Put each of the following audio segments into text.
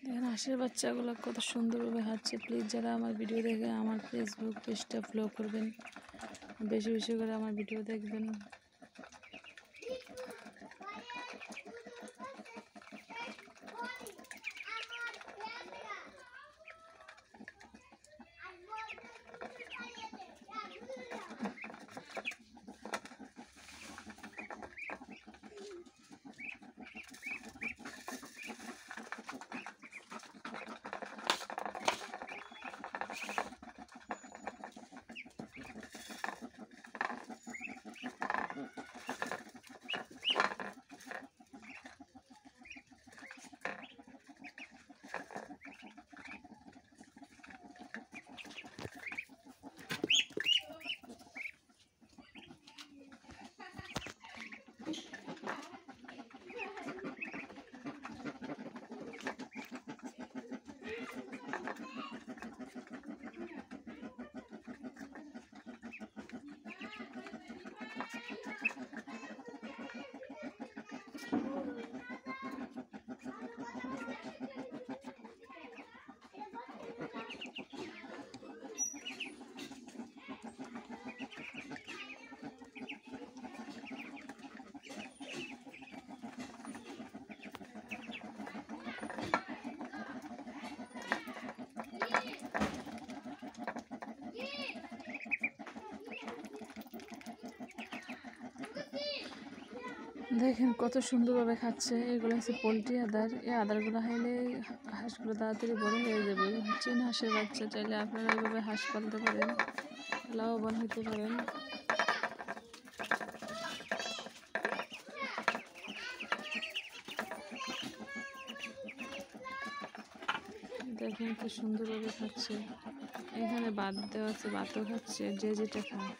এখানে হাঁসের বাচ্চাগুলো কত সুন্দরভাবে হাঁটছে। প্লিজ যারা আমার ভিডিও দেখে আমার ফেসবুক পেজটা ফলো করবেন, বেশি বেশি করে আমার ভিডিও দেখবেন। দেখেন কত সুন্দরভাবে খাচ্ছে। এগুলো হচ্ছে পোলট্রি আদার। এই আদারগুলো খাইলে হাঁসগুলো তাড়াতাড়ি বড় হয়ে যাবে। চীন হাঁসের বাচ্চা চাইলে আপনারা এইভাবে হাঁস পালতে পারেন, লাভবান হতে পারেন। দেখেন কি সুন্দরভাবে খাচ্ছে। এখানে ভাত দেওয়া আছে, ভাতও খাচ্ছে যে যেটা খায়।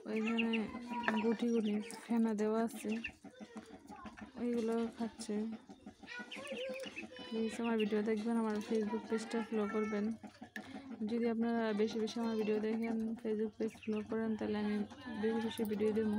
ওইখানে গুটি গুটি ফেনা দেওয়া আছে, ওইগুলো খাচ্ছে। প্লিজ আমার ভিডিও দেখবেন, আমার ফেসবুক পেজটা ফলো করবেন। যদি আপনারা বেশি বেশি আমার ভিডিও দেখেন, ফেসবুক পেজ ফলো করেন, তাহলে আমি বেশি বেশি ভিডিও দেবো।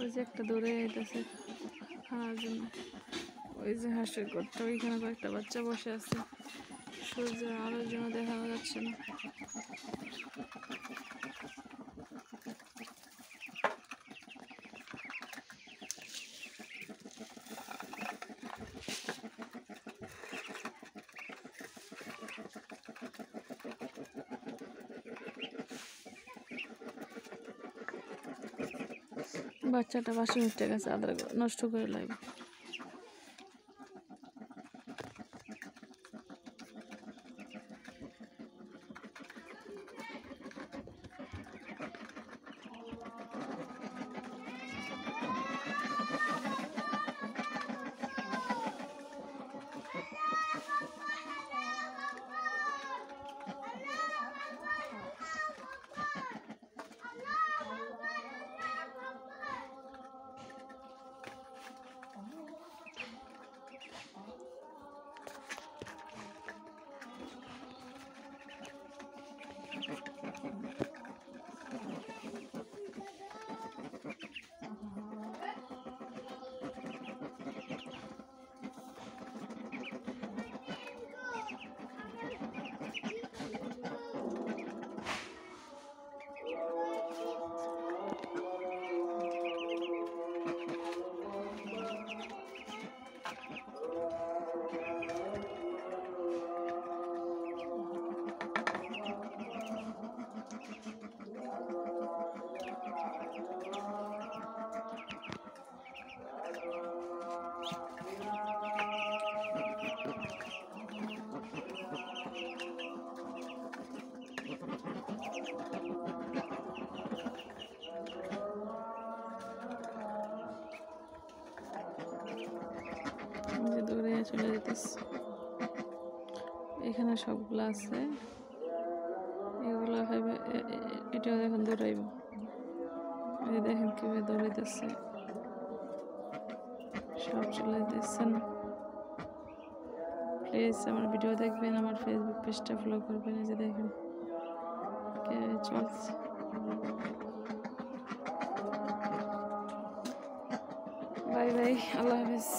ওই যে একটা দৌড়ে যাইতেছে খাওয়ার জন্য। ওই যে হাঁসের ঘরটা, ওইখানে কয়েকটা বাচ্চা বসে আছে। সূর্যের আলোর জন্য দেখা যাচ্ছে না। বাচ্চাটা পাশে মিটে গেছে, আদার নষ্ট করে লাগবে। চলে যেতেছে। এখানে সবগুলো আছে, এগুলো খাইবে। এটাও এখন দৌড়াইব, এই দেখেন কিভাবে দৌড়াইতেছে। সব চলে যেতেছেন। প্লিজ আমার ভিডিও দেখবেন, আমার ফেসবুক পেজটা ফলো করবেন। এই যে দেখেন চলছে। বাই বাই, আল্লাহ হাফেজ।